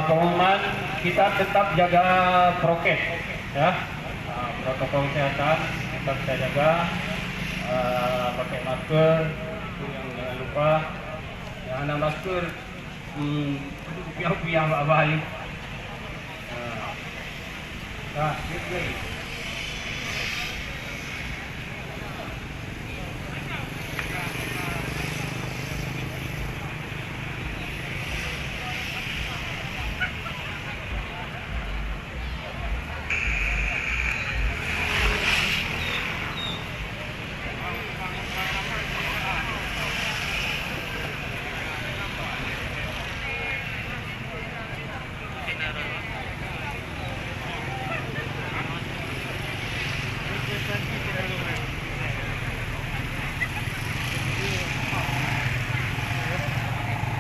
Pengumuman kita tetap jaga prokes ya. Protokol kesehatan tetap kita jaga, pakai masker itu yang jangan lupa. Yang ada masker piah-piah balik. Nah, ini.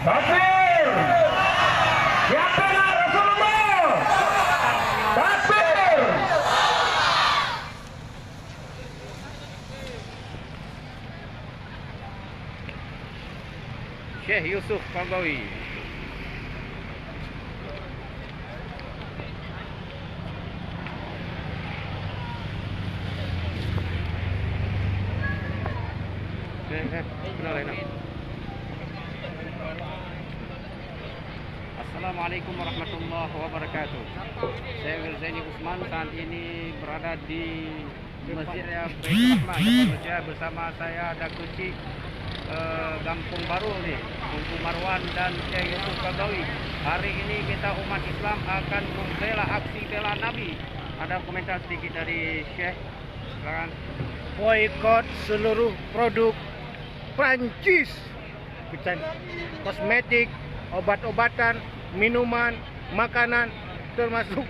Takbir! Ya bela Rasulullah! Takbir! Syekh Yusuf Qaradawi. Assalamualaikum warahmatullahi wabarakatuh. Saya Wirzaini Usman, saat ini berada di Masjid Baitur Rahmah Malaysia. Bersama saya ada kunci Kampung Baru nih, Tungku Marwan dan Syekh Yusuf Qaradawi. Hari ini kita umat Islam akan membela aksi bela Nabi. Ada komentar sedikit dari Syekh, silakan. Boykot seluruh produk Prancis, kosmetik, obat-obatan, minuman, makanan, termasuk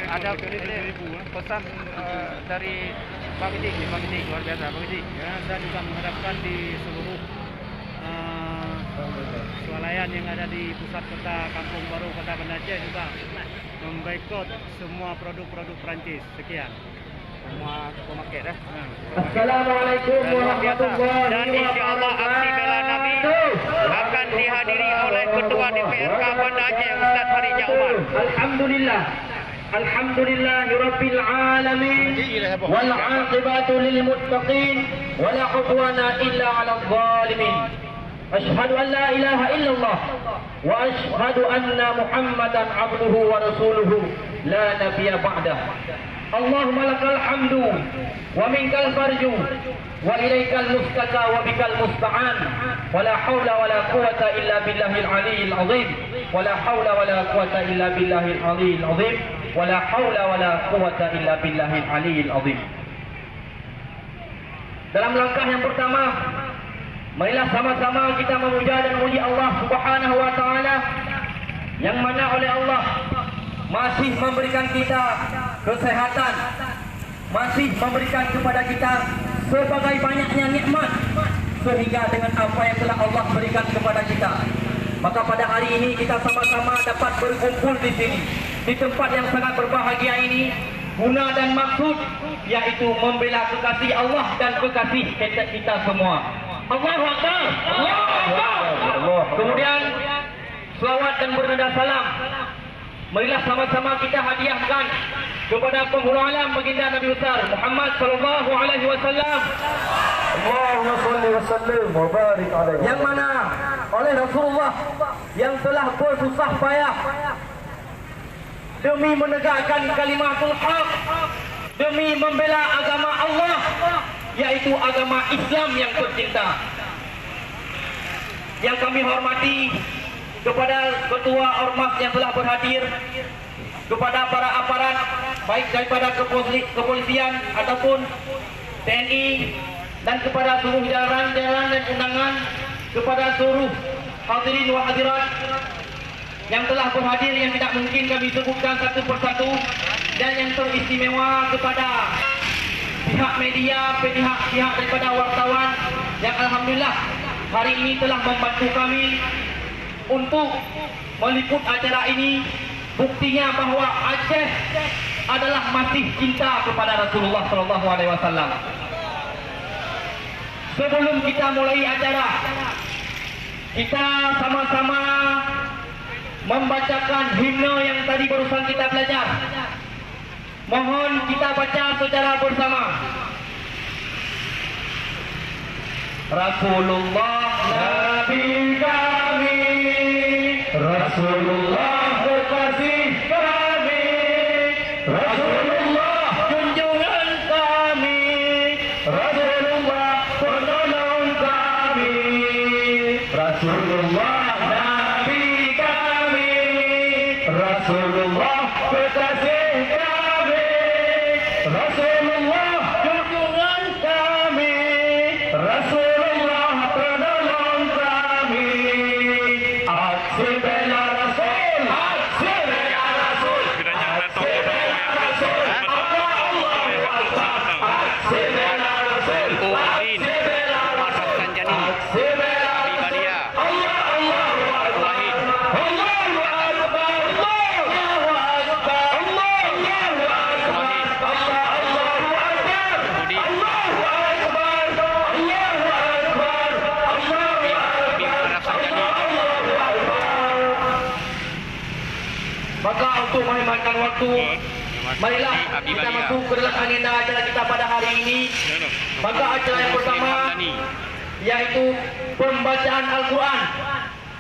ada pesan dari Pak Midik, luar biasa Pak Midik. ya, saya juga mengharapkan di seluruh swalayan yang ada di pusat kota Kampung Baru, Kota Banda Aceh juga memboikot semua produk-produk Prancis. Sekian. Semua pemakai dah. Assalamualaikum warahmatullahi Dan insyaallah aksi bela Nabi akan dihadiri oleh Ketua DPRK Banda Aceh Ustaz Farija Umar. Alhamdulillah. Alhamdulillahi Rabbil Alamin. Wal aqibatu lil muttaqin. Wa la udwana illa 'alal zalimin. Ashhadu an la ilaha illallah wa ashhadu anna Muhammadan 'abduhu wa rasuluhu la nabiyya ba'dah. Allahumma lakal hamdu wa minkal farju wa ilaikal mustaka wa bikal musta'an wa la hawla wa la quwata illa billahil aliyyil azim wa la hawla wa la quwata illa billahil aliyyil azim wa la hawla wa la quwata illa billahil aliyyil azim. Dalam langkah yang pertama, marilah sama-sama kita memuja dan memuji Allah Subhanahu wa taala yang mana oleh Allah masih memberikan kita kesehatan, masih memberikan kepada kita sebagai banyaknya nikmat, sehingga dengan apa yang telah Allah berikan kepada kita, maka pada hari ini kita sama-sama dapat berkumpul di sini, di tempat yang sangat berbahagia ini, guna dan maksud yaitu membela kekasih Allah dan kekasih kita semua. Allahu Akbar. Allahu Akbar. Kemudian selawat dan bernada salam marilah sama-sama kita hadiahkan kepada penghulu alam baginda Nabi besar Muhammad sallallahu alaihi wasallam. Allahumma shalli wa sallim wa barik alaihi. Yang mana oleh Rasulullah yang telah bersusah payah demi menegakkan kalimatul haq, demi membela agama Allah, yaitu agama Islam yang tercinta. Yang kami hormati kepada ketua ormas yang telah berhadir, kepada para aparat baik daripada kepolisian ataupun TNI, dan kepada seluruh jajaran dan undangan, kepada seluruh hadirin wa hadirat yang telah berhadir yang tidak mungkin kami sebutkan satu persatu, dan yang teristimewa kepada pihak media, pihak daripada wartawan yang alhamdulillah hari ini telah membantu kami untuk meliput acara ini. Buktinya bahwa Aceh adalah masih cinta kepada Rasulullah SAW. sebelum kita mulai acara, kita sama-sama membacakan himne yang tadi barusan kita belajar. Mohon kita baca secara bersama. Rasulullah Nabi kami, Rasulullah kekasih kami, Rasulullah junjungan kami, Rasulullah penolong kami, Rasulullah Nabi kami, Rasulullah kekasih kami, Rasulullah junjungan kami, Rasulullah penolong kami. Aksi bela Rasul, aksi bela Rasul, aksi bela Rasul, Allahu Akbar, aksi bela Rasul, aksi bela Rasul, aksi bela Rasul, Allahu Akbar, Allahu Akbar, Allahu Akbar, Allahu Akbar, Allahu Akbar, Allahu Akbar, Maka untuk menghematkan waktu, marilah kita masuk ke dalam agenda acara kita pada hari ini. Maka acara yang pertama yaitu pembacaan Al-Quran.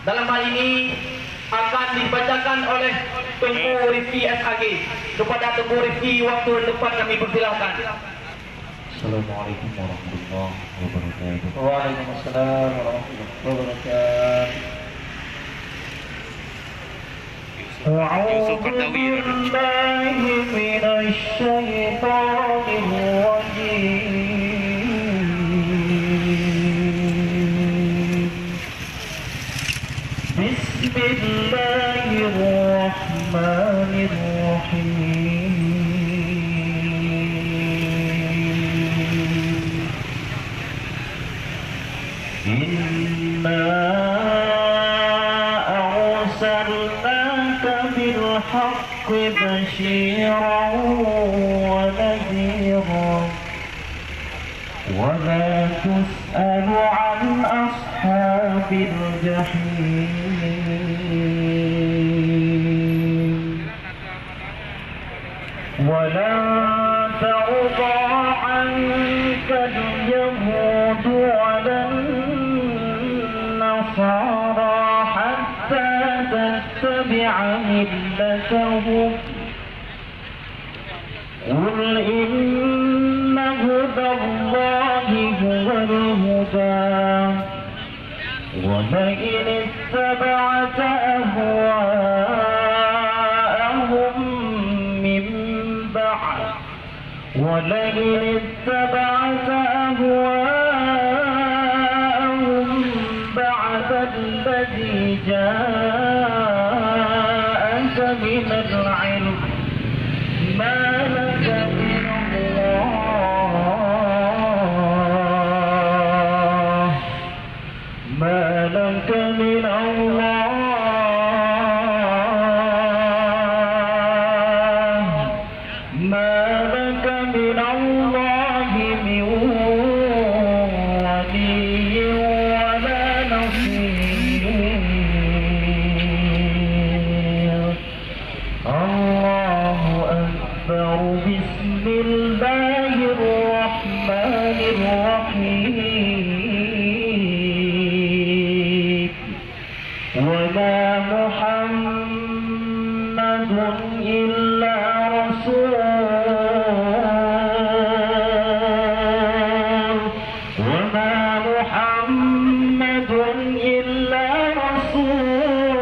Dalam hal ini akan dibacakan oleh Tengku Rifki SAG. Kepada Tengku Rifki, waktu depan kami persilahkan. Assalamualaikum warahmatullahi wabarakatuh. Waalaikumsalam warahmatullahi wabarakatuh. Yusuf Qardawi. بالله من الشيطان الرجيم بسم الله الرحمن الرحيم إنا أرسلناك بالحق بشيرا ونذيرا ولا تسأل عن أصحاب الجحيم ولن ترضى عنك اليهود ولا النصارى حتى تتبع ملتهم قل إن هدى الله هو الهدى ولئن اتبعت أهواءهم من بعد ولئن اتبعت أهواءهم بعد الذي جاءك من العلم ما لك من الله ما لك من الله ما لك من الله من ولي ولا نصير الله أكبر بسم الله الرحمن الرحيم وما محمد إلا رسول وما محمد إلا رسول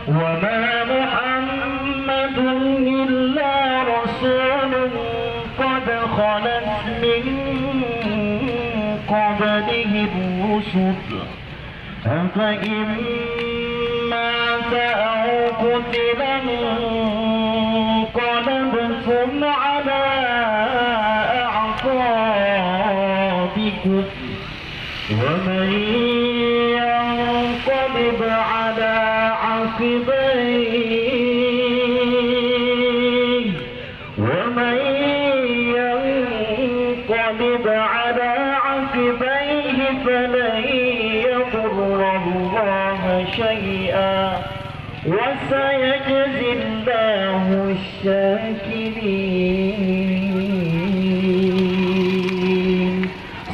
وما محمد إلا رسول قد خلت من قبله الرسل أفإن مات أو قتل انقلبتم على أعقابكم ومن ينقلب على عقبيه ومن ينقلب وسيجزي الله الشاكرين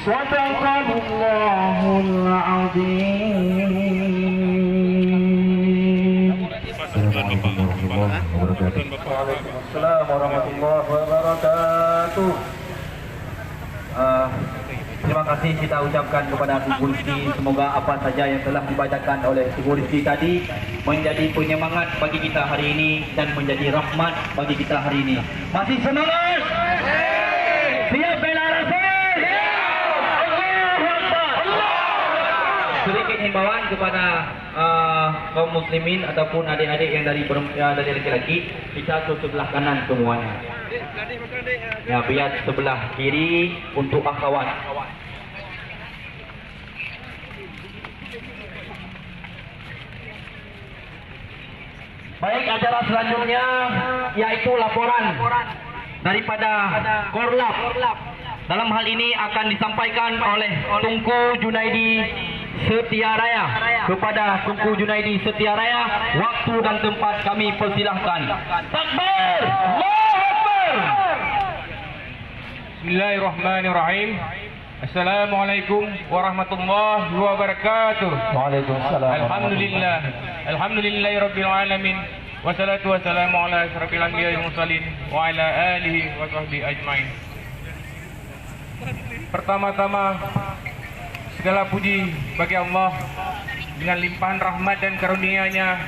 صدق الله العظيم. Assalamualaikum warahmatullahi wabarakatuh. Waalaikumsalam warahmatullahi wabarakatuh. Terima kasih kita ucapkan kepada Ibu Rizki. Semoga apa saja yang telah dibacakan oleh Ibu Rizki tadi menjadi penyemangat bagi kita hari ini dan menjadi rahmat bagi kita hari ini. Masih semangat? Siap bela Rasul? Allahu Akbar. Sedikit himbauan kepada kaum muslimin ataupun adik-adik yang dari laki-laki, kita ke sebelah kanan semuanya. Ya, biar sebelah kiri untuk akhwat. Baik, acara selanjutnya yaitu laporan daripada Korlap. Dalam hal ini akan disampaikan oleh Tunku Junaidi Setiaraya. Kepada Tunku Junaidi Setiaraya, waktu dan tempat kami persilahkan. Takbir! Allahu Akbar! Bismillahirrahmanirrahim. Assalamualaikum warahmatullahi wabarakatuh. Waalaikumsalam. Alhamdulillah. Alhamdulillahirabbil alamin. Wassalatu wassalamu ala asyrafil anbiya'i wal mursalin wa ala alihi wa sahbihi ajmain. Pertama-tama segala puji bagi Allah dengan limpahan rahmat dan karunia-Nya.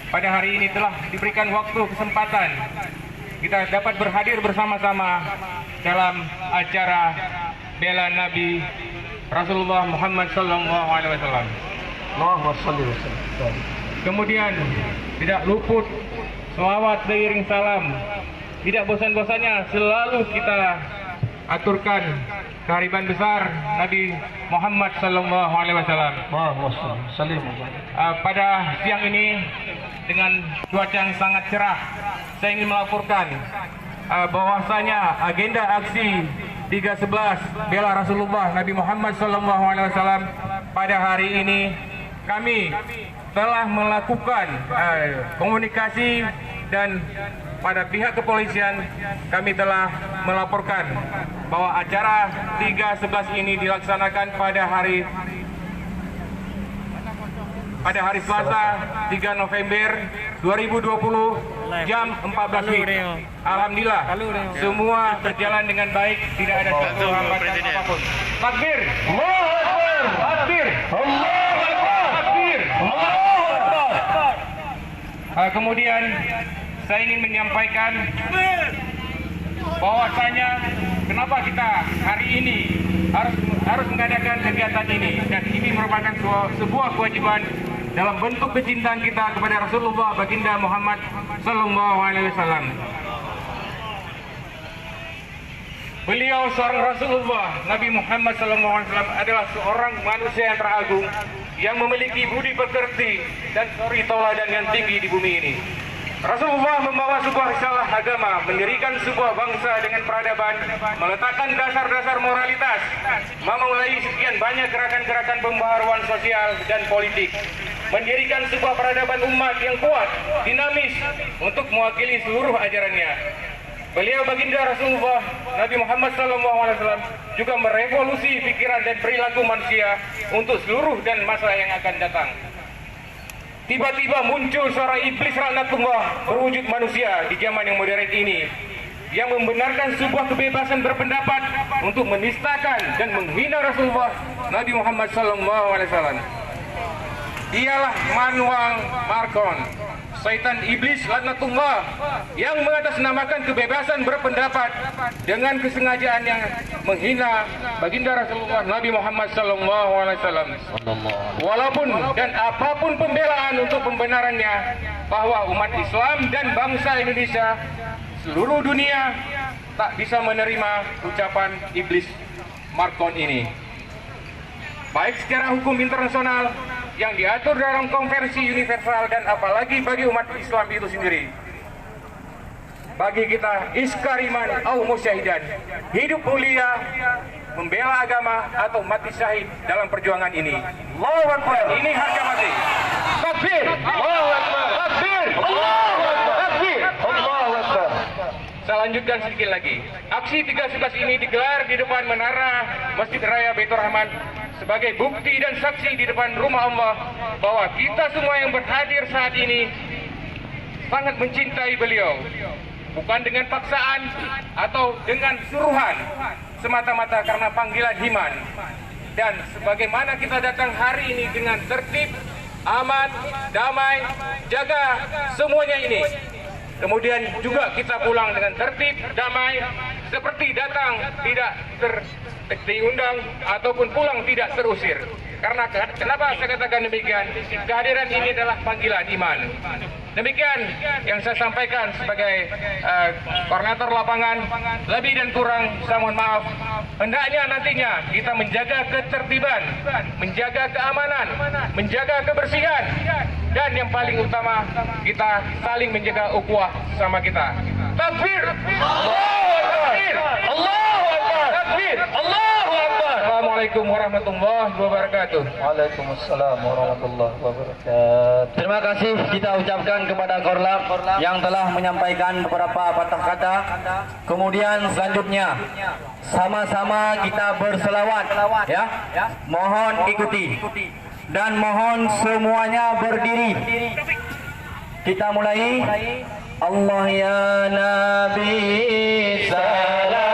Pada hari ini telah diberikan waktu kesempatan kita dapat berhadir bersama-sama dalam acara bela Nabi Rasulullah Muhammad sallallahu alaihi wasallam. Allahumma shalli wa sallim. Kemudian tidak luput selawat beriring salam. Tidak bosan-bosannya selalu kita aturkan kehariban besar Nabi Muhammad sallallahu alaihi wasallam. Allahumma shalli wa sallim. Pada siang ini dengan cuaca yang sangat cerah, saya ingin melaporkan bahwasanya agenda aksi 311 bela Rasulullah Nabi Muhammad SAW pada hari ini kami telah melakukan komunikasi dan pada pihak kepolisian kami telah melaporkan bahwa acara 311 ini dilaksanakan pada hari Selasa 3 November 2020 jam 14 WIB. Alhamdulillah semua berjalan dengan baik, tidak ada satu hambatan apapun. Takbir! Allahu Akbar! Takbir! Allahu Akbar! Takbir! Allahu Akbar! Kemudian saya ingin menyampaikan bahwasanya kenapa kita hari ini harus mengadakan kegiatan ini, dan ini merupakan sebuah kewajiban dalam bentuk kecintaan kita kepada Rasulullah baginda Muhammad sallallahu alaihi wasallam. Beliau seorang Rasulullah Nabi Muhammad sallallahu alaihi wasallam adalah seorang manusia yang teragung yang memiliki budi pekerti dan suri tauladan yang tinggi di bumi ini. Rasulullah membawa sebuah risalah agama, mendirikan sebuah bangsa dengan peradaban, meletakkan dasar-dasar moralitas, memulai sekian banyak gerakan-gerakan pembaharuan sosial dan politik, mendirikan sebuah peradaban umat yang kuat, dinamis untuk mewakili seluruh ajarannya. Beliau baginda Rasulullah Nabi Muhammad SAW juga merevolusi pikiran dan perilaku manusia untuk seluruh dan masa yang akan datang. Tiba-tiba muncul seorang iblis laknatullah berwujud manusia di zaman yang modern ini yang membenarkan sebuah kebebasan berpendapat untuk menistakan dan menghina Rasulullah Nabi Muhammad SAW. Dialah Manuel Marcon, Syaitan iblis laknatullah yang mengatasnamakan kebebasan berpendapat dengan kesengajaan yang menghina baginda Rasulullah Nabi Muhammad SAW. Walaupun dan apapun pembelaan untuk pembenarannya bahwa umat Islam dan bangsa Indonesia seluruh dunia tak bisa menerima ucapan iblis Marcon ini, baik secara hukum internasional yang diatur dalam konvensi universal dan apalagi bagi umat Islam itu sendiri. Bagi kita iskariman au musyahidan, hidup mulia, membela agama atau mati syahid dalam perjuangan ini. Allahu Akbar. Ini harga mati. Takbir. Allahu Akbar. Takbir. lanjutkan sedikit lagi. Aksi 311 ini digelar di depan menara Masjid Raya Baitur Rahman sebagai bukti dan saksi di depan rumah Allah bahwa kita semua yang berhadir saat ini sangat mencintai beliau. Bukan dengan paksaan atau dengan suruhan, semata-mata karena panggilan iman. Dan sebagaimana kita datang hari ini dengan tertib, aman, damai, jaga semuanya ini. Kemudian juga kita pulang dengan tertib, damai, seperti datang tidak diundang ataupun pulang tidak terusir. Karena kenapa saya katakan demikian? Kehadiran ini adalah panggilan iman. Demikian yang saya sampaikan sebagai koordinator lapangan. Lebih dan kurang saya mohon maaf. Hendaknya nantinya kita menjaga ketertiban, menjaga keamanan, menjaga kebersihan, dan yang paling utama kita saling menjaga ukhuwah sama kita. Takbir! Allahu Akbar! Allahu Akbar! Takbir! Allahu Akbar! Assalamualaikum warahmatullahi wabarakatuh. Waalaikumsalam warahmatullahi wabarakatuh. Terima kasih kita ucapkan kepada Korlap yang telah menyampaikan beberapa patah kata. Kemudian selanjutnya sama-sama kita berselawat, ya. Mohon ikuti dan mohon semuanya berdiri. Kita mulai. Allah ya Nabi salam.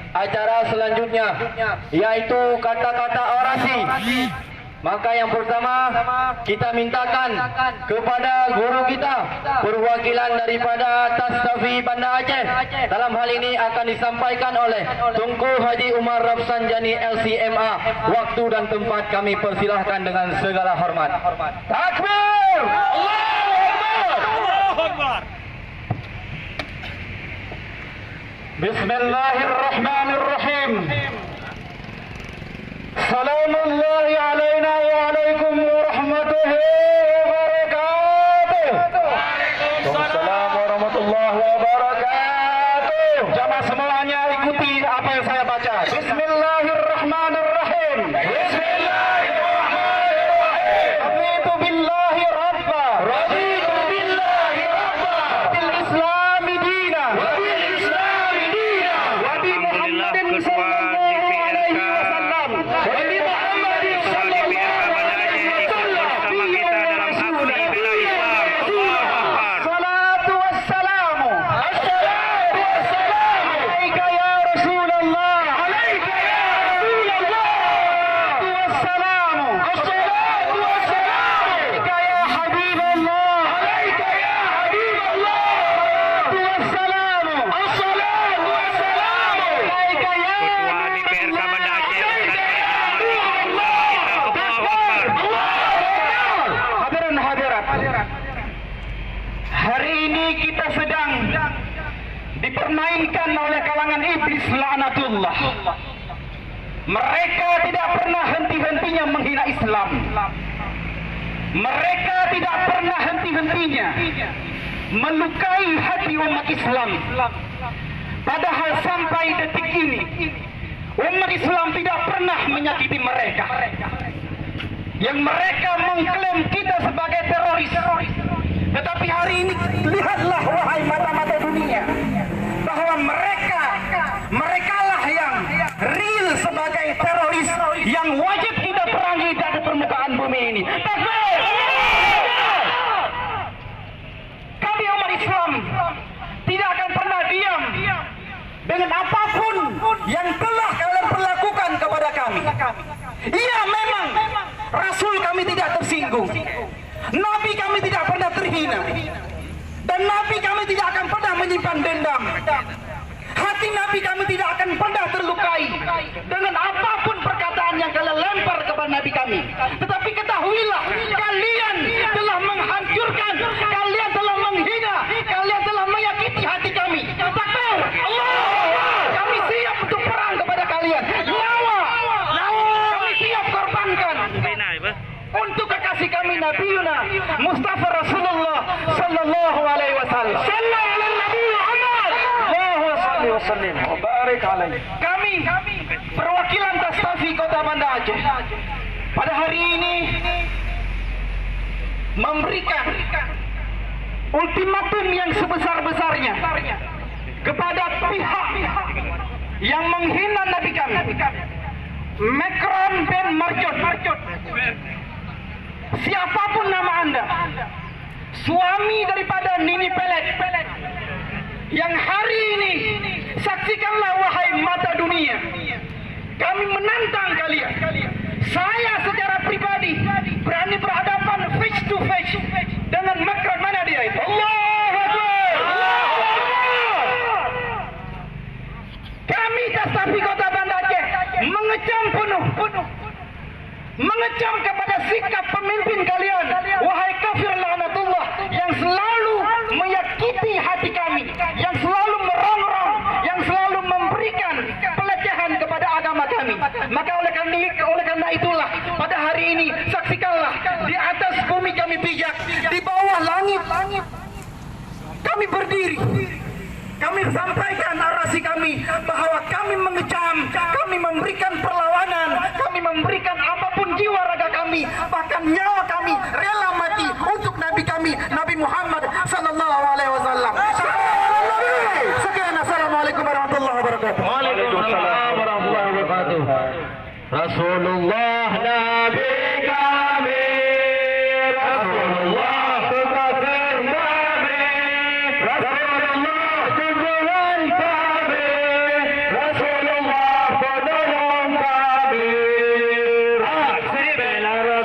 Acara selanjutnya yaitu kata-kata orasi Maka yang pertama kita mintakan kepada guru kita, perwakilan daripada Tastafi Banda Aceh. Dalam hal ini akan disampaikan oleh Tunku Haji Umar Rafsanjani LCMA. Waktu dan tempat kami persilahkan dengan segala hormat. Takbir! Allahu Akbar! Bismillahirrahmanirrahim. Salamullahi alaina wa alaikum warahmatullahi wabarakatuh. Waalaikumsalam warahmatullahi wabarakatuh. Jamaah semuanya ikuti apa yang saya baca. Bismillahirrahmanirrahim. Bismillahirrahmanirrahim. Raditu billahi rabba. Raditu billahi rabba. Bil islami dina. Wa bil islami dina. Wa bi Muhammadin sallallahu alaihi wasallam. Hari ini kita sedang dipermainkan oleh kalangan iblis laknatullah. Mereka tidak pernah henti-hentinya menghina Islam. Mereka tidak pernah henti-hentinya melukai hati umat Islam. Padahal sampai detik ini umat Islam tidak pernah menyakiti mereka. Yang mereka mengklaim kita sebagai teroris. Tetapi hari ini lihatlah wahai mata-mata dunia bahwa merekalah yang real sebagai teroris yang wajib kita perangi dari permukaan bumi ini. Takbir! Kami umat Islam tidak akan pernah diam dengan apapun yang telah kalian perlakukan kepada kami. Iya, memang Rasul kami tidak tersinggung. Nabi kami tidak pernah terhina. Dan Nabi kami tidak akan pernah menyimpan dendam. Hati Nabi kami tidak akan pernah terlukai dengan apapun perkataan yang kalian lempar kepada Nabi kami. Tetapi ketahuilah, kalian telah menghancurkan, kalian telah menghina, kalian telah menyakiti hati kami. Takbir! Allah! Kami siap untuk perang kepada kalian. Nyawa kami siap korbankan untuk kekasih kami Nabi Yuna Mustafa Rasulullah sallallahu alaihi wasallam. Sallallahu alaihi Nabi Muhammad. Allahu salli wa sallim wa barik alaihi. Kami perwakilan Tastafi Kota Banda Aceh pada hari ini memberikan ultimatum yang sebesar-besarnya kepada pihak yang menghina Nabi kami, Macron dan Marjot. Siapapun nama anda, suami daripada Nini Pelet, yang hari ini saksikanlah wahai mata dunia, kami menantang kalian. Saya secara pribadi berani berhadapan face to face dengan Macron. Mana dia itu? Allahu Akbar! Kami Tastafi Kota Banda Aceh mengecam penuh, mengecam kepada sikap pemimpin kalian, wahai kafir laknatullah, yang selalu menyakiti hati kami, yang selalu merongrong, yang selalu memberikan pelecehan kepada agama kami. Maka oleh karena itulah pada hari ini saksikanlah, di atas bumi kami pijak, di bawah langit kami berdiri. Kami sampaikan narasi kami bahwa kami mengecam, kami memberikan perlawanan, kami memberikan apapun jiwa raga kami, bahkan nyawa kami rela mati untuk Nabi kami, Nabi Muhammad sallallahu alaihi wasallam. Sekian, assalamualaikum warahmatullahi wabarakatuh. Waalaikumsalam warahmatullahi wabarakatuh. Rasulullah Nabi kami, Rasulullah kekasih Nabi, Rasulullah tujuan kami, Rasulullah penolong kami. Bela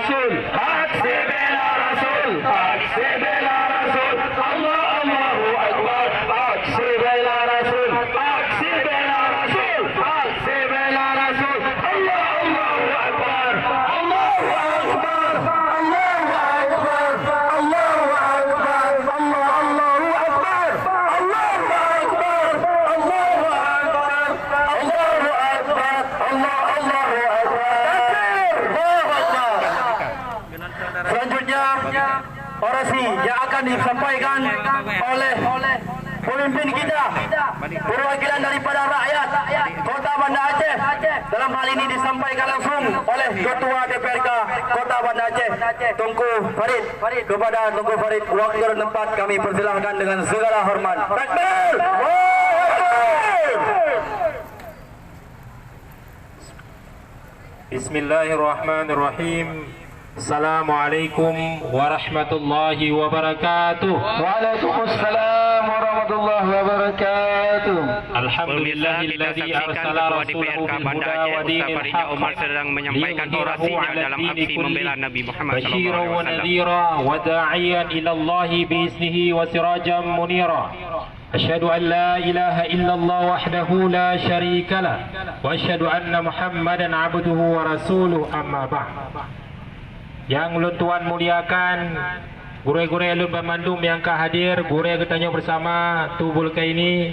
Selanjutnya orasi yang akan disampaikan oleh pemimpin kita, perwakilan daripada rakyat Kota Banda Aceh. Dalam hal ini disampaikan langsung oleh Ketua DPRK Kota Banda Aceh, Tunku Farid. Kepada Tunku Farid, waktu dan tempat kami persilahkan dengan segala hormat. Takbir! Bismillahirrahmanirrahim. Assalamualaikum warahmatullahi wabarakatuh. Waalaikumsalam warahmatullahi wabarakatuh. Alhamdulillahilladzi arsala rasulahu bil huda wa dinil haqq sedang menyampaikan orasinya dalam aksi membela Nabi Muhammad basyiran wa SAW. nadhira wa da'iyan ila Allah bi iznihi wa sirajan munira. Asyhadu an la ilaha illallah wahdahu la syarika lah wa asyhadu anna Muhammadan abduhu wa rasuluh, amma ba'd. Yang ulun tuan muliakan, gure-gure ulun Pemandum yang hadir, gure ketanya bersama tubul ke ini,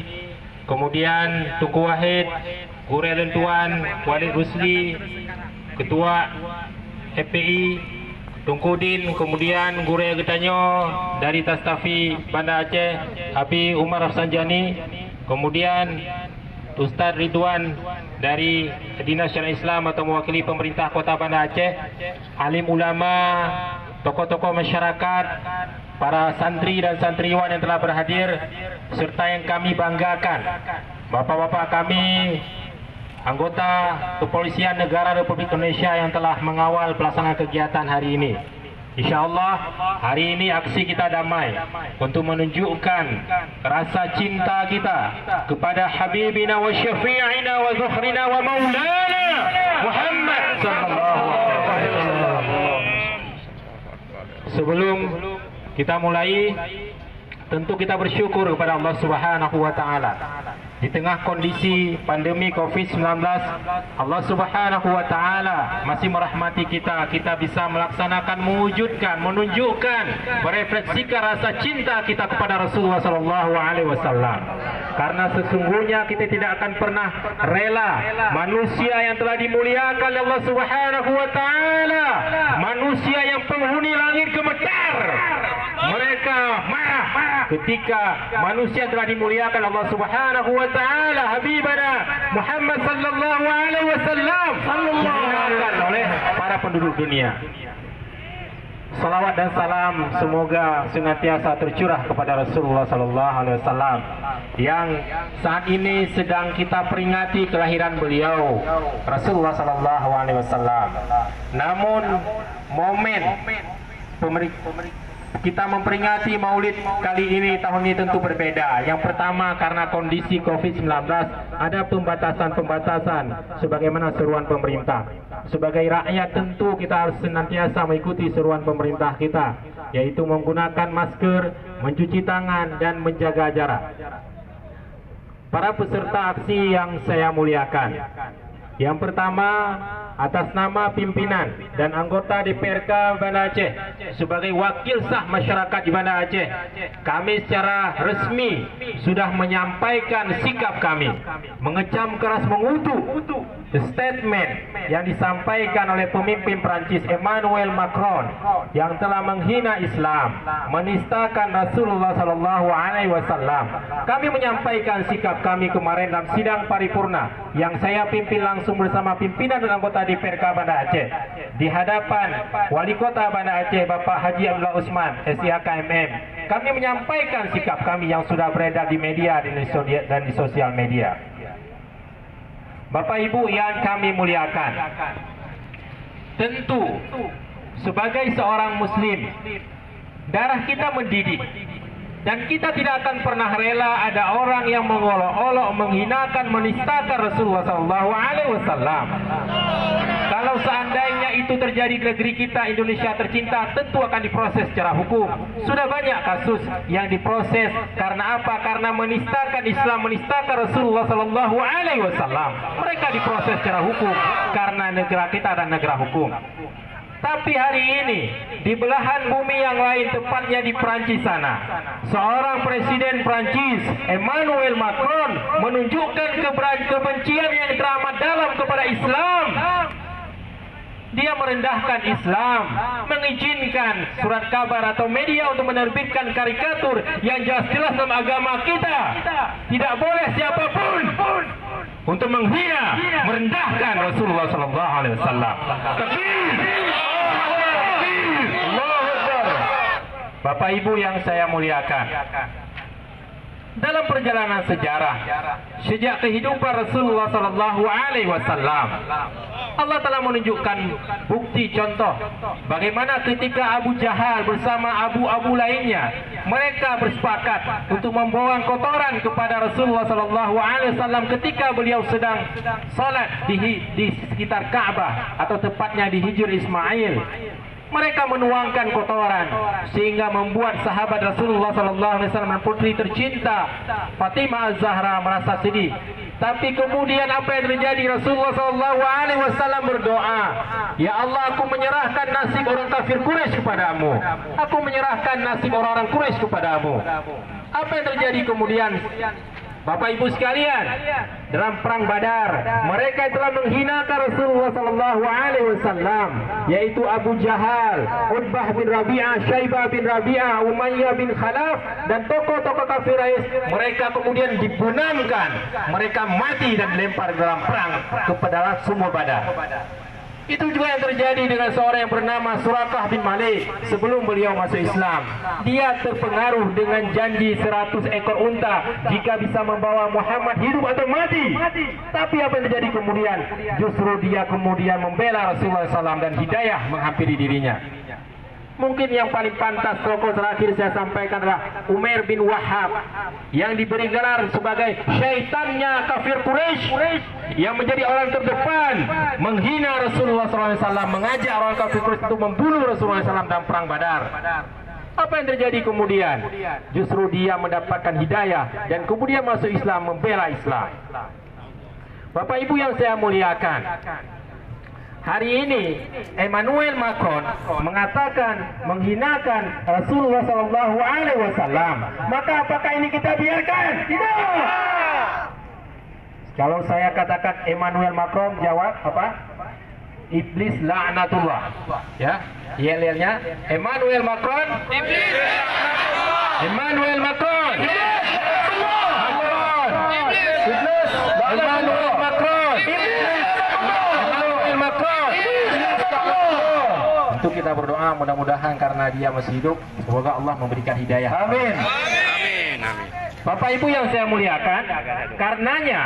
kemudian Tunku Wahid, gure ulun tuan Walid Rusli, ketua FPI Tunku Din, kemudian gure ketanya dari Tastafi Banda Aceh Abi Umar Rafsanjani, kemudian Ustaz Ridwan dari Dinas Syariah Islam atau mewakili pemerintah Kota Banda Aceh, alim ulama, tokoh-tokoh masyarakat, para santri dan santriwan yang telah berhadir, serta yang kami banggakan, bapak-bapak kami, anggota Kepolisian Negara Republik Indonesia yang telah mengawal pelaksanaan kegiatan hari ini. InsyaAllah hari ini aksi kita damai untuk menunjukkan rasa cinta kita kepada Habibina wa Syafi'ina wa Zukhrina wa Maulana Muhammad sallallahu alaihi wasallam. Sebelum kita mulai, tentu kita bersyukur kepada Allah Subhanahu wa taala. Di tengah kondisi pandemi Covid-19, Allah Subhanahu wa taala masih merahmati kita. Kita bisa melaksanakan, mewujudkan, menunjukkan, merefleksikan rasa cinta kita kepada Rasulullah sallallahu alaihi wasallam. Karena sesungguhnya kita tidak akan pernah rela manusia yang telah dimuliakan oleh Allah Subhanahu wa taala, manusia yang penghuni langit gemetar, mereka marah ketika manusia telah dimuliakan Allah Subhanahu wa taala, Habibana Muhammad sallallahu alaihi wasallam, dihinakan oleh para penduduk dunia. Salawat dan salam semoga senantiasa tercurah kepada Rasulullah sallallahu alaihi wasallam yang saat ini sedang kita peringati kelahiran beliau, Rasulullah sallallahu alaihi wasallam. Namun momen kita memperingati Maulid kali ini, tahun ini tentu berbeda. Yang pertama, karena kondisi Covid-19 ada pembatasan-pembatasan sebagaimana seruan pemerintah. Sebagai rakyat tentu kita harus senantiasa mengikuti seruan pemerintah kita, yaitu menggunakan masker, mencuci tangan, dan menjaga jarak. Para peserta aksi yang saya muliakan, yang pertama, atas nama pimpinan dan anggota DPRK Banda Aceh sebagai wakil sah masyarakat di Banda Aceh, kami secara resmi sudah menyampaikan sikap kami, mengecam keras, mengutuk statement yang disampaikan oleh pemimpin Prancis Emmanuel Macron yang telah menghina Islam, menistakan Rasulullah sallallahu alaihi wasallam. Kami menyampaikan sikap kami kemarin dalam sidang paripurna yang saya pimpin langsung bersama pimpinan dan anggota DPRK Banda Aceh di hadapan Wali Kota Banda Aceh Bapak Haji Abdullah Usman SIHKMM. Kami menyampaikan sikap kami yang sudah beredar di media dan di sosial media. Bapak Ibu yang kami muliakan, tentu sebagai seorang muslim darah kita mendidih, dan kita tidak akan pernah rela ada orang yang mengolok-olok, menghinakan, menistakan Rasulullah SAW. Kalau seandainya itu terjadi di negeri kita Indonesia tercinta, tentu akan diproses secara hukum. Sudah banyak kasus yang diproses karena apa? Karena menistakan Islam, menistakan Rasulullah SAW. Mereka diproses secara hukum karena negara kita adalah negara hukum. Tapi hari ini di belahan bumi yang lain, tepatnya di Prancis sana, seorang presiden Prancis Emmanuel Macron menunjukkan kebencian yang teramat dalam kepada Islam. Dia merendahkan Islam, mengizinkan surat kabar atau media untuk menerbitkan karikatur yang jelas-jelas dalam agama kita. Tidak boleh siapapun untuk menghina, merendahkan Rasulullah sallallahu alaihi wasallam. Takbir! Allahu Akbar. Bapak Ibu yang saya muliakan, dalam perjalanan sejarah sejak kehidupan Rasulullah sallallahu alaihi wasallam, Allah telah menunjukkan bukti contoh bagaimana ketika Abu Jahal bersama abu-abu lainnya mereka bersepakat untuk membuang kotoran kepada Rasulullah sallallahu alaihi wasallam ketika beliau sedang salat di sekitar Ka'bah atau tepatnya di Hijr Ismail. Mereka menuangkan kotoran sehingga membuat sahabat Rasulullah sallallahu alaihi wasallam dan putri tercinta Fatimah Az-Zahra merasa sedih. Tapi kemudian apa yang terjadi? Rasulullah sallallahu alaihi wasallam berdoa, "Ya Allah, aku menyerahkan nasib orang kafir Quraisy kepadamu. Aku menyerahkan nasib orang-orang Quraisy kepadamu." Apa yang terjadi kemudian? Bapak Ibu sekalian, dalam perang Badar, mereka telah menghinakan Rasulullah sallallahu alaihi wasallam, yaitu Abu Jahal, Utbah bin Rabi'ah, Syaibah bin Rabi'ah, Umayyah bin Khalaf dan tokoh-tokoh kafir Quraisy. Mereka kemudian dibenamkan, mereka mati dan dilempar dalam perang kepada sumur Badar. Itu juga yang terjadi dengan seorang yang bernama Suraqah bin Malik sebelum beliau masuk Islam. Dia terpengaruh dengan janji 100 ekor unta jika bisa membawa Muhammad hidup atau mati. Tapi apa yang terjadi kemudian? Justru dia kemudian membela Rasulullah SAW dan hidayah menghampiri dirinya. Mungkin yang paling pantas tokoh terakhir saya sampaikan adalah Umair bin Wahab yang diberi gelar sebagai syaitannya kafir Quraisy, yang menjadi orang terdepan menghina Rasulullah SAW, mengajak orang kafir Quraisy untuk membunuh Rasulullah SAW dalam perang Badar. Apa yang terjadi kemudian? Justru dia mendapatkan hidayah dan kemudian masuk Islam, membela Islam. Bapak Ibu yang saya muliakan, hari ini Emmanuel Macron mengatakan menghinakan Rasulullah sallallahu alaihi wasallam. Maka apakah ini kita biarkan? Tidak. Kalau saya katakan Emmanuel Macron, jawab apa? Iblis laknatullah. Ya, yel-yelnya Emmanuel Macron, iblis laknatullah. Emmanuel Macron, iblis laknatullah. Iblis, Emmanuel Macron, iblis laknatullah. Tentu kita berdoa mudah-mudahan karena dia masih hidup, semoga Allah memberikan hidayah. Amin. Amin, amin. Bapak Ibu yang saya muliakan, karenanya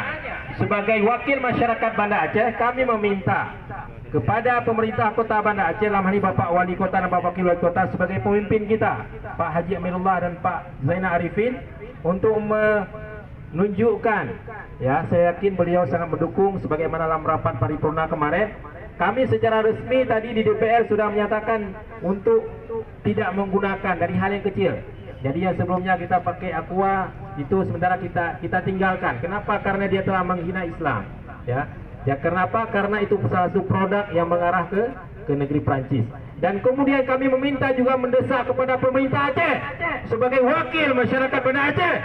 sebagai wakil masyarakat Banda Aceh, kami meminta kepada pemerintah kota Banda Aceh, dalam hal ini Bapak Wali Kota dan Bapak Wakil Wali Kota sebagai pemimpin kita, Pak Haji Aminullah dan Pak Zainal Arifin, untuk menunjukkan, ya saya yakin beliau sangat mendukung sebagaimana dalam rapat paripurna kemarin. Kami secara resmi tadi di DPR sudah menyatakan untuk tidak menggunakan dari hal yang kecil. Jadi yang sebelumnya kita pakai aqua itu sementara kita tinggalkan. Kenapa? Karena dia telah menghina Islam. Ya kenapa? Karena itu salah satu produk yang mengarah ke negeri Prancis. Dan kemudian kami meminta juga mendesak kepada pemerintah Aceh sebagai wakil masyarakat Banda Aceh.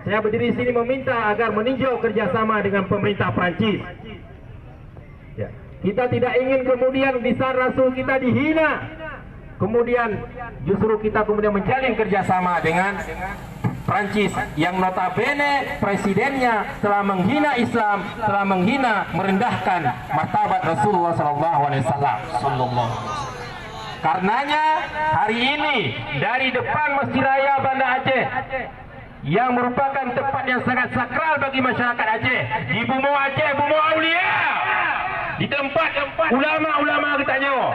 Saya berdiri di sini meminta agar meninjau kerjasama dengan pemerintah Prancis. Ya. Kita tidak ingin kemudian di saat Rasul kita dihina, kemudian justru kita kemudian menjalin kerjasama dengan Prancis yang notabene presidennya telah menghina Islam, telah menghina, merendahkan martabat Rasulullah SAW. Karenanya hari ini dari depan Masjid Raya Banda Aceh yang merupakan tempat yang sangat sakral bagi masyarakat Aceh, di Bumo Aceh, Bumo Aulia, di tempat ulama-ulama kita nyawa,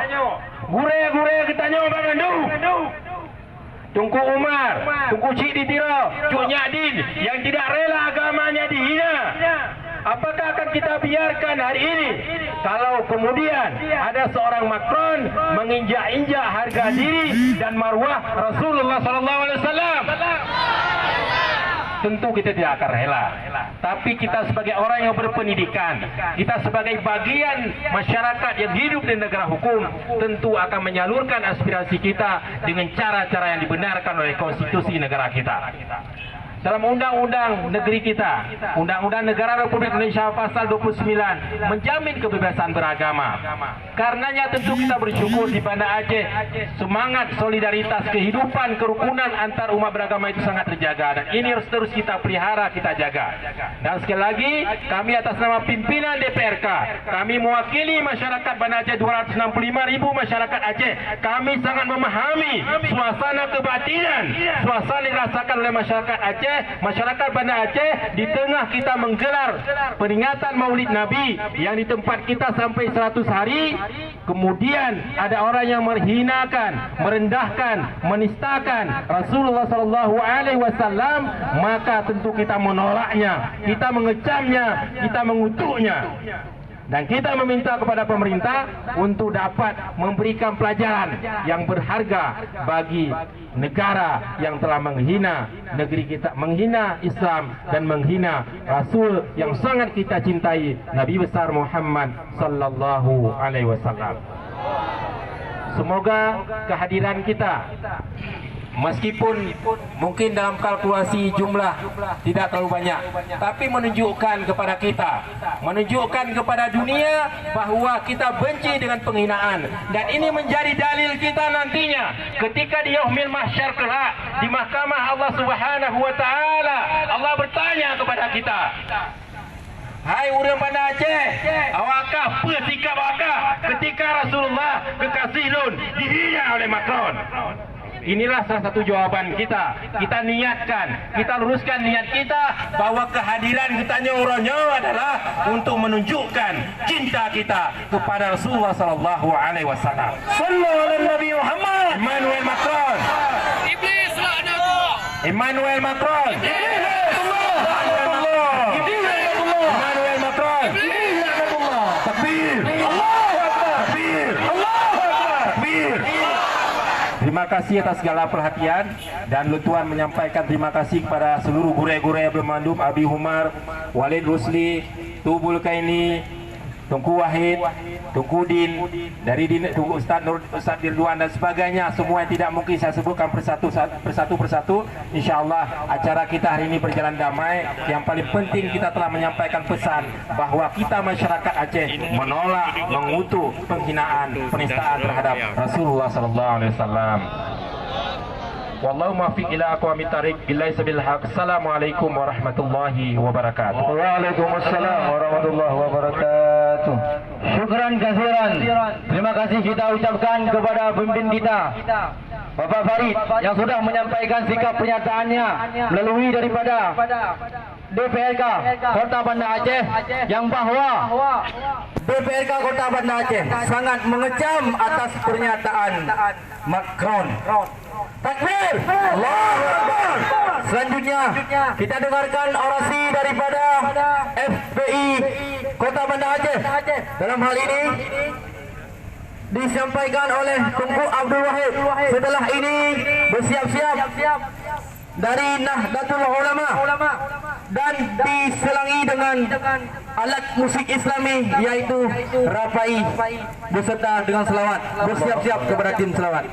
gure-gure kita nyawa Bangandu, Tunku Umar, Tunku Cik Ditira, Cuk Nyadin yang tidak rela agamanya dihina. Apakah akan kita biarkan hari ini kalau kemudian ada seorang Macron menginjak-injak harga diri dan marwah Rasulullah SAW? Tentu kita tidak akan rela. Tapi kita sebagai orang yang berpendidikan, kita sebagai bagian masyarakat yang hidup di negara hukum, tentu akan menyalurkan aspirasi kita dengan cara-cara yang dibenarkan oleh konstitusi negara kita. dalam undang-undang negeri kita, Undang-Undang Negara Republik Indonesia pasal 29 menjamin kebebasan beragama. Karenanya tentu kita bersyukur di Banda Aceh semangat solidaritas kehidupan kerukunan antar umat beragama itu sangat terjaga, dan ini harus terus kita pelihara, kita jaga. Dan sekali lagi kami atas nama pimpinan DPRK, kami mewakili masyarakat Banda Aceh 265.000 masyarakat Aceh. Kami sangat memahami suasana kebatinan, suasana dirasakan oleh masyarakat Aceh, masyarakat Banda Aceh di tengah kita menggelar peringatan Maulid Nabi yang di tempat kita sampai 100 hari. Kemudian ada orang yang menghinakan, merendahkan, menistakan Rasulullah SAW, maka tentu kita menolaknya, kita mengecamnya, kita mengutuknya. Dan kita meminta kepada pemerintah untuk dapat memberikan pelajaran yang berharga bagi negara yang telah menghina negeri kita, menghina Islam dan menghina Rasul yang sangat kita cintai, Nabi besar Muhammad sallallahu alaihi wasallam. Semoga kehadiran kita, meskipun mungkin dalam kalkulasi jumlah tidak terlalu banyak, tapi menunjukkan kepada kita, menunjukkan kepada dunia bahawa kita benci dengan penghinaan. Dan ini menjadi dalil kita nantinya ketika di yaumil mahsyar kelak di mahkamah Allah Subhanahu wa taala, Allah bertanya kepada kita, hai urang Banda Aceh, awakah apa sikap awakah ketika Rasulullah kekasih Nun dihina oleh Macron? Inilah salah satu jawaban kita. Kita niatkan, kita luruskan niat kita bahwa kehadiran kita orangnya adalah untuk menunjukkan cinta kita kepada Rasulullah sallallahu alaihi wasallam. Sallallahu alaihi Nabi Muhammad. Emmanuel Macron. Iblis laknatullah. Emmanuel Macron. Iblis laknatullah. Emmanuel Macron. Iblis laknatullah. Takbir. Allahu Akbar. Takbir. Allahu Akbar. Takbir. Terima kasih atas segala perhatian, dan Tuan menyampaikan terima kasih kepada seluruh gurai-gurai bermandum, Abi Humar, Walid Rusli, Tubul Kaini, Tungku Wahid, Tungku Din, dari Din, Tungku Ustaz Nur, Ustaz Dirduan dan sebagainya. Semua yang tidak mungkin saya sebutkan persatu. InsyaAllah acara kita hari ini berjalan damai. Yang paling penting kita telah menyampaikan pesan bahawa kita masyarakat Aceh menolak, mengutuk penghinaan, penistaan terhadap Rasulullah SAW. Wallahu muwaffiq ila aqwamit thariq billahi sabil haq. Assalamualaikum warahmatullahi wabarakatuh. Waalaikumsalam warahmatullahi wabarakatuh. Syukran kasiran. Terima kasih kita ucapkan kepada pemimpin kita, Bapak Farid, yang sudah menyampaikan sikap pernyataannya melalui daripada DPRK Kota Banda Aceh, yang bahawa DPRK Kota Banda Aceh sangat mengecam atas pernyataan Macron. Takbir! Allahu Akbar! Selanjutnya kita dengarkan orasi daripada FPI Kota Banda Aceh. Dalam hal ini disampaikan oleh Tunku Abdul Wahid. Setelah ini bersiap-siap dari Nahdlatul Ulama dan diselangi dengan alat musik Islami yaitu Rapai beserta dengan selawat. Bersiap-siap kepada tim selawat.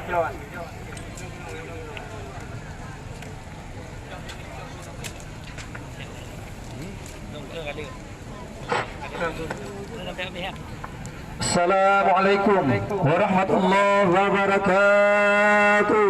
Assalamualaikum warahmatullahi wabarakatuh.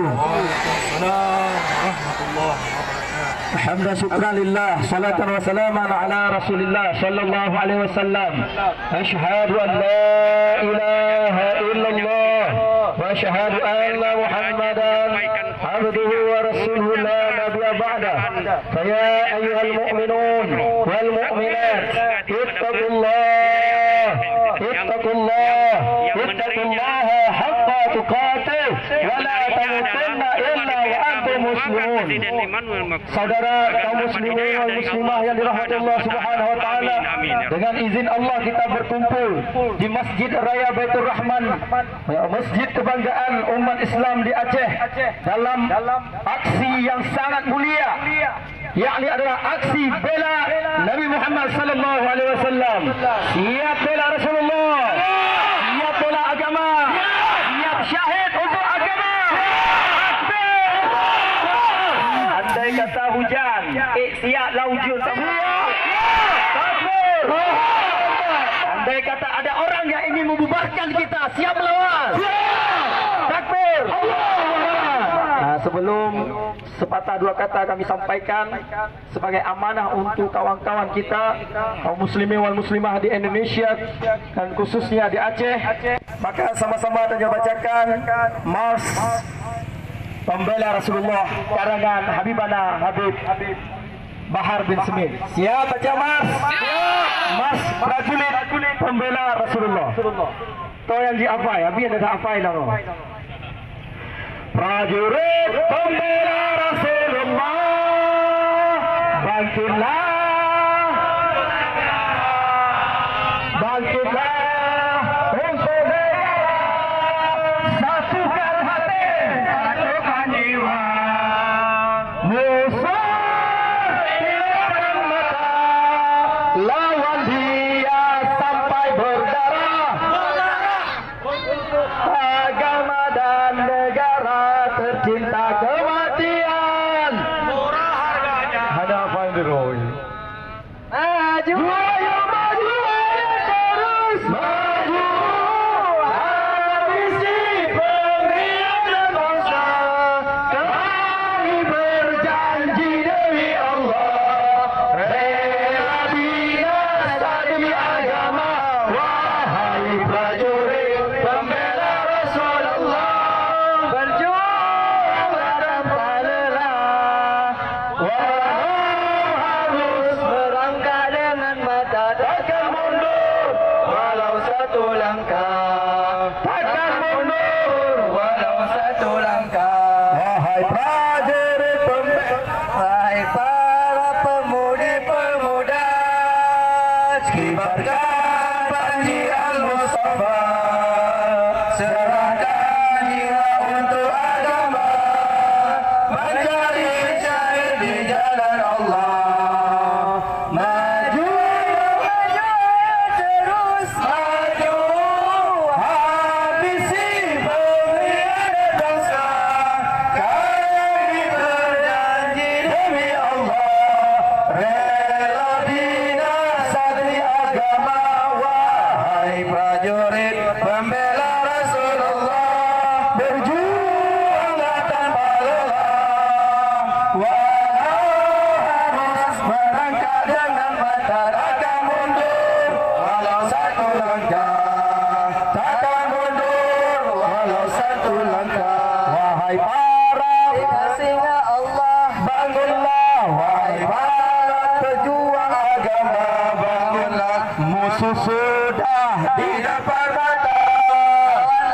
Alhamdulillah, syukran lillah, salatan wa salaman ala rasulillah sallallahu alaihi wasallam. Asyhadu an la ilaha illallah wa asyhadu anna muhammadan abduhu wa rasuluhu la nabiyya ba'da. Fa ya ayyuhal mu'minun wal mu'minat ittaqullaha haqqa tuqatih wa la tamutunna illa wa antum muslimun. Saudara kaum muslimin wal muslimah yang dirahmati Allah Subhanahu wa taala, dengan izin Allah kita berkumpul di Masjid Raya Baitur Rahman, masjid kebanggaan umat Islam di Aceh, dalam aksi yang sangat mulia, yakni adalah aksi bela Nabi Muhammad sallallahu alaihi wasallam. Siap bela Rasulullah, siap bela agama, siap syahid untuk agama. Andai kata hujan, siap laujud semua. Takbir. Andai kata ada orang yang ingin membubarkan kita, siap melawan. Takbir. Sebelum sepatah dua kata kami sampaikan sebagai amanah untuk kawan-kawan kita kaum muslimin wal muslimah di Indonesia dan khususnya di Aceh, maka sama-sama kita bacakan Mars Pembela Rasulullah karangan Habibana Habib Bahar bin Smith. Siap baca Mars? Mars prajurit Pembela Rasulullah. Tahu yang diafai, habis ada afai lah. Prajurit Pembela Rasulullah, bangkitlah, bangkitlah untuk negara, satukan hati, satukan jiwa. Musuh tiada mata, lawan dia sampai berdarah. Agama dan negara tercinta kematian murah harganya. Hadapan diroi. Maju, ayo maju, ayo terus maju. Habisi pengkhianat bangsa. Kami berjanji demi Allah, rela binasa demi agama. Wahai prajurit pembela Rasulullah, berjuang tanpa lelah. Walau harus merangkak dengan mata, takkan mundur walau satu langkah. Takkan mundur walau satu langkah. Wahai prajurit pembela, wahai para pemudi-pemuda, kibarkan panji Al-Mustafa, serahkan jiwa untuk agama, mencari syahid di jalan Allah. Maju, maju, terus maju. Habisi pengkhianat bangsa. Kami berjanji demi Allah, rela binasa demi agama. Wahai prajurit pembela Rasulullah, berjuanglah tanpa lelah. Walau harus merangkak dengan mata, takkan mundur walau satu langkah. Takkan mundur walau satu langkah. Wahai para kekasihnya Allah, bangunlah. Wahai para pejuang agama, bangunlah. Musuh sudah di depan mata,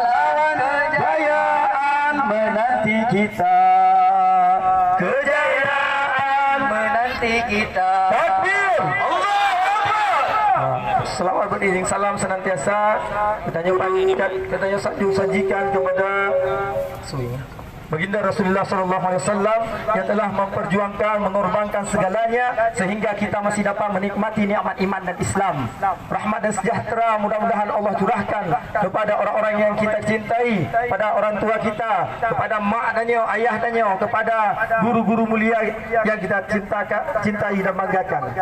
lawan kejayaan menanti kita. Kejayaan menanti kita. Takbir! Selawat beriring salam senantiasa katanya sajikan kepada Baginda Rasulullah SAW yang telah memperjuangkan, mengorbankan segalanya sehingga kita masih dapat menikmati nikmat iman dan Islam. Rahmat dan sejahtera mudah-mudahan Allah curahkan kepada orang-orang yang kita cintai, pada orang tua kita, kepada mak dan ayah dan kepada guru-guru mulia yang kita cintai dan banggakan.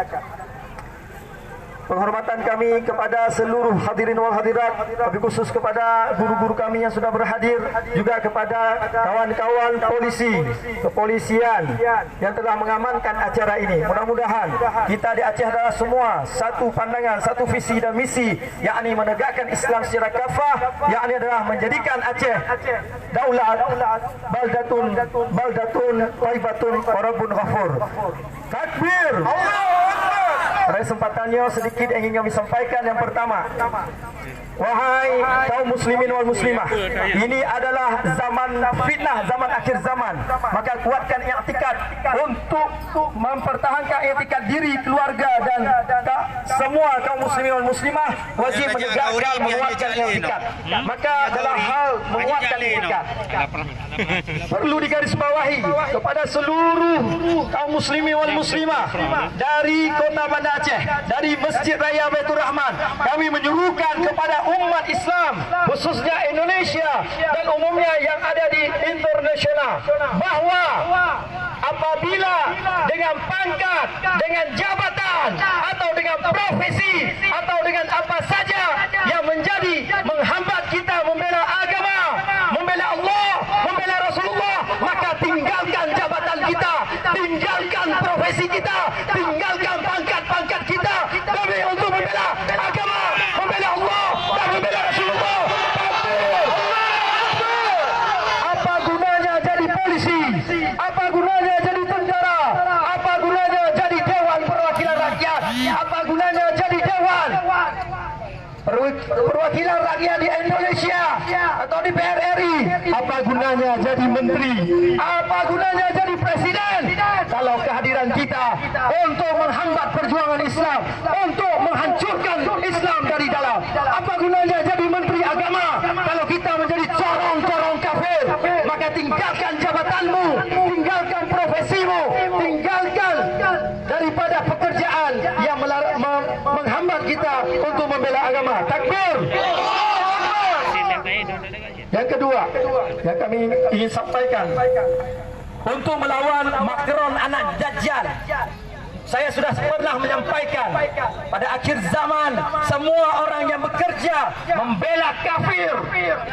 Penghormatan kami kepada seluruh hadirin wal hadirat, tapi khusus kepada guru-guru kami yang sudah berhadir, juga kepada kawan-kawan polisi, kepolisian yang telah mengamankan acara ini. Mudah-mudahan kita di Aceh adalah semua satu pandangan, satu visi dan misi, yakni menegakkan Islam secara kafah, yakni adalah menjadikan Aceh daulat baldatun taibatun warabun ghafur. Takbir! Pada kesempatannya sedikit ingin kami sampaikan. Yang pertama, wahai kaum muslimin wal muslimah, ini adalah zaman fitnah, zaman akhir zaman. Maka kuatkan i'tikad untuk mempertahankan i'tikad diri, keluarga dan semua kaum muslimin wal muslimah wajib menegakkan, menguatkan i'tikad. Maka dalam hal menguatkan i'tikad perlu digarisbawahi kepada seluruh kaum muslimin wal muslimah dari Kota Banda Aceh, dari Masjid Raya Baitur Rahman, kami menyuruhkan kepada umat Islam khususnya Indonesia dan umumnya yang ada di internasional bahawa apabila dengan pangkat, dengan jabatan, atau dengan profesi, atau dengan apa saja yang menjadi menghambat kita membela agama, membela Allah, membela Rasulullah, maka tinggalkan jabatan kita, tinggalkan profesi kita, tinggalkan pangkat-pangkat kita demi untuk membela agama, membela Allah dan membela Rasulullah. Apa gunanya jadi polisi? Apa gunanya jadi tentara? Apa gunanya jadi Dewan Perwakilan Rakyat? Apa gunanya jadi Dewan Perwakilan Rakyat di Indonesia atau di PRRI? Apa gunanya jadi menteri? Apa gunanya jadi presiden kalau kehadiran kita untuk menghambat perjuangan Islam, untuk menghancurkan Islam dari dalam? Apa gunanya jadi menteri agama kalau kita menjadi corong-corong kafir? Maka tinggalkan jabatanmu, tinggalkan profesimu, tinggalkan daripada pekerjaan yang menghambat kita untuk membela agama. Takbir. Yang kedua yang kami ingin sampaikan, untuk melawan Macron anak Dajjal, saya sudah pernah menyampaikan pada akhir zaman semua orang yang bekerja membela kafir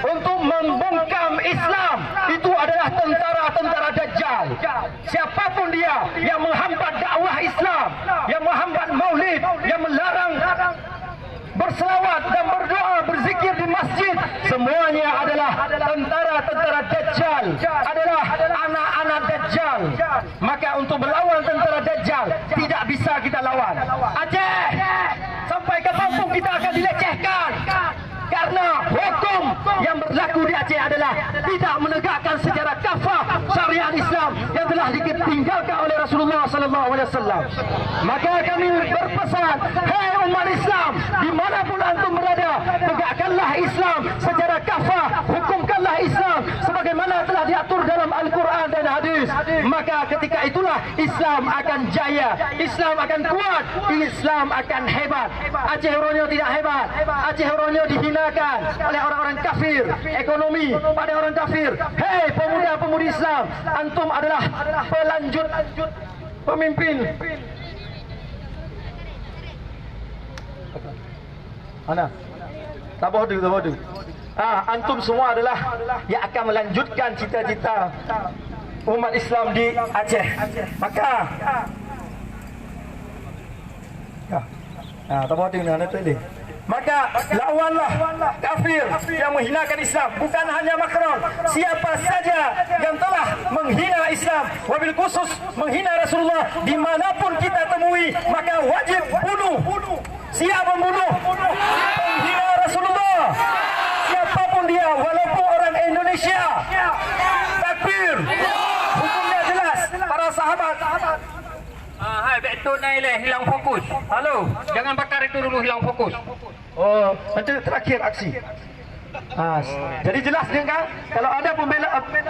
untuk membungkam Islam itu adalah tentara-tentara Dajjal. Siapapun dia yang menghambat dakwah Islam, yang menghambat maulid, yang melarang berselawat dan berdoa berzikir di masjid, semuanya adalah tentara-tentara Dajjal, adalah anak-anak Dajjal. Maka untuk melawan tentara Dajjal tidak bisa kita lawan. Aceh, sampai ke kampung kita akan dilecehkan karena hukum yang berlaku di Aceh adalah tidak menegakkan secara kafah syariat Islam yang telah ditinggalkan oleh Rasulullah SAW. Maka kami berpesan, hai umat Islam, dimanapun antum berada, tegakkanlah Islam secara kafah, hukumkanlah Islam sebagaimana telah diatur dalam Al-Quran dan hadis. Maka ketika itulah Islam akan jaya, Islam akan kuat, Islam akan hebat. Aceh Horonyo tidak hebat, Aceh Horonyo dihina oleh orang-orang kafir, ekonomi pada orang kafir. Hei pemuda-pemudi Islam, antum adalah pelanjut pemimpin. Mana? Tabodu. Antum semua adalah yang akan melanjutkan cita-cita umat Islam di Aceh. Maka tabodu mana tadi? Maka lawanlah kafir yang menghinakan Islam, bukan hanya Macron, siapa saja yang telah menghina Islam, wabil khusus menghina Rasulullah, dimanapun kita temui maka wajib bunuh. Siap membunuh penghina Rasulullah, siapapun dia, walaupun orang Indonesia. Takbir. Hukumnya jelas para sahabat. Hai, betul Naileh, hilang fokus. Halo, jangan bakar itu dulu, hilang fokus. Oh, nanti terakhir aksi. Jadi jelas kan, kalau ada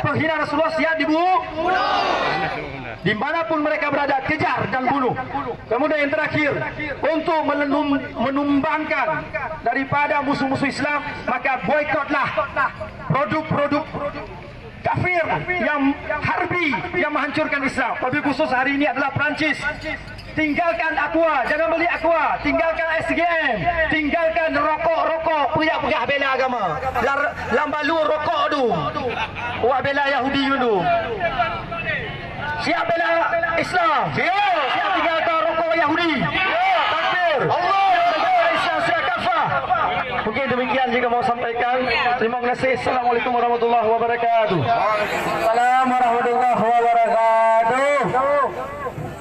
penghina Rasulullah siap dibunuh. Dimanapun mereka berada, kejar dan bunuh. Kemudian yang terakhir, untuk menumbangkan daripada musuh-musuh Islam, maka boikotlah produk-produk kafir yang harbi yang menghancurkan Islam. Wabil khusus hari ini adalah Perancis. Tinggalkan Aqua, jangan beli Aqua. Tinggalkan SGM, tinggalkan rokok-rokok puyah-puyah bela agama. Lambalu rokok tu, wah bela Yahudi tu. Siap bela Islam, siap tinggalkan rokok Yahudi. Takbir. Allah bela Islam secara kafah. Mungkin demikian jika mau sampaikan. Terima kasih. Assalamualaikum warahmatullahi wabarakatuh. Assalamualaikum warahmatullahi wabarakatuh.